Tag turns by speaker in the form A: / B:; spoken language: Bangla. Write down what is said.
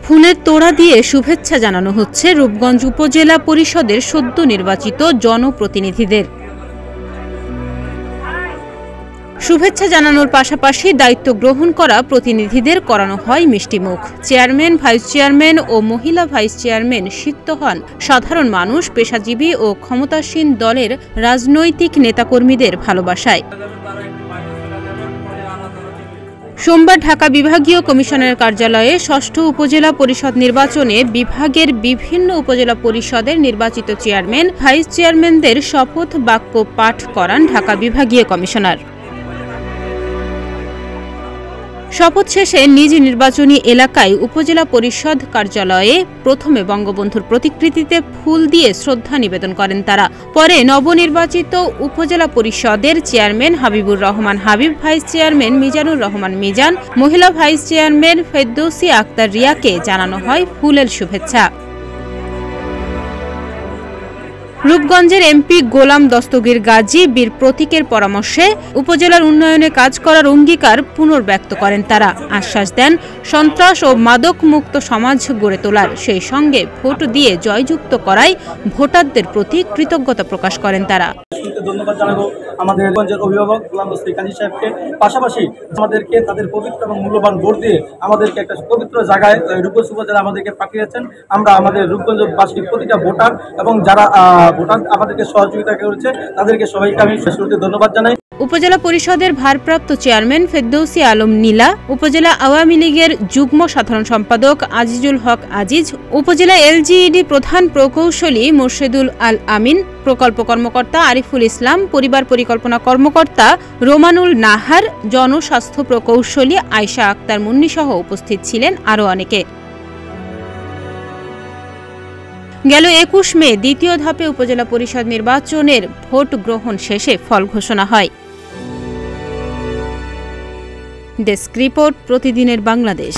A: ফুলের তোড়া দিয়ে শুভেচ্ছা জানানো হচ্ছে রূপগঞ্জ উপজেলা পরিষদের সদ্য নির্বাচিত জনপ্রতিনিধিদের। শুভেচ্ছা জানানোর পাশাপাশি দায়িত্ব গ্রহণ করা প্রতিনিধিদের করানো হয় মিষ্টিমুখ। চেয়ারম্যান, ভাইস চেয়ারম্যান ও মহিলা ভাইস চেয়ারম্যান সিক্ত হন সাধারণ মানুষ, পেশাজীবী ও ক্ষমতাসীন দলের রাজনৈতিক নেতাকর্মীদের ভালোবাসায়। সোমবার ঢাকা বিভাগীয় কমিশনের কার্যালয়ে ষষ্ঠ উপজেলা পরিষদ নির্বাচনে বিভাগের বিভিন্ন উপজেলা পরিষদের নির্বাচিত চেয়ারম্যান, ভাইস চেয়ারম্যানদের শপথ বাক্য পাঠ করান ঢাকা বিভাগীয় কমিশনার। শপথ শেষে নিজ নির্বাচনী এলাকায় উপজেলা পরিষদ কার্যালয়ে প্রথমে বঙ্গবন্ধুর প্রতিকৃতিতে ফুল দিয়ে শ্রদ্ধা নিবেদন করেন তারা। পরে নবনির্বাচিত উপজেলা পরিষদের chairman Habibur Rahman Habib, vice chairman Mizanur Rahman Mizan, মহিলা ভাইস চেয়ারম্যান ফেরদৌসী আক্তার রিয়াকে জানানো হয় ফুলের শুভেচ্ছা। রূপগঞ্জের এমপি গোলাম দস্তগীর গাজী বীর প্রতীকের পরামর্শে উপজেলার উন্নয়নে কাজ করার অঙ্গীকার পুনর্ব্যক্ত করেন তারা। আশ্বাস দেন সন্ত্রাস ও মাদক মুক্ত সমাজ গড়ে তোলার, সেই সঙ্গে ভোট দিয়ে জয়যুক্ত করায় ভোটারদের প্রতি কৃতজ্ঞতা প্রকাশ করেন তারা।
B: ধন্যবাদ জানাবো আমাদের রূপগঞ্জের অভিভাবক গোলাম দস্তগীর গাজী সাহেবকে, পাশাপাশি আমাদেরকে তাদের পবিত্র এবং মূল্যবান ভোট দিয়ে আমাদেরকে একটা পবিত্র জায়গায় রূপগঞ্জ উপজেলা আমাদেরকে পাঠিয়েছেন। আমরা আমাদের রূপগঞ্জবাসীর প্রতিটা ভোটার এবং যারা ভোটার আমাদেরকে সহযোগিতা করেছে তাদেরকে সবাইকে আমি শুরুতে ধন্যবাদ জানাই।
A: উপজেলা পরিষদের ভারপ্রাপ্ত চেয়ারম্যান ফেরদৌসী আলম নীলা, উপজেলা আওয়ামী লীগের যুগ্ম সাধারণ সম্পাদক আজিজুল হক আজিজ, উপজেলা এলজিইডি প্রধান প্রকৌশলী মোর্শেদুল আল আমিন, প্রকল্প কর্মকর্তা আরিফুল ইসলাম, পরিবার পরিকল্পনা কর্মকর্তা রোমানুল নাহার, জনস্বাস্থ্য প্রকৌশলী আয়শা আক্তার মুন্নি সহ উপস্থিত ছিলেন আরও অনেকে। গেল ২১ মে দ্বিতীয় ধাপে উপজেলা পরিষদ নির্বাচনের ভোট গ্রহণ শেষে ফল ঘোষণা হয়। ডেস্ক রিপোর্ট, প্রতিদিনের বাংলাদেশ।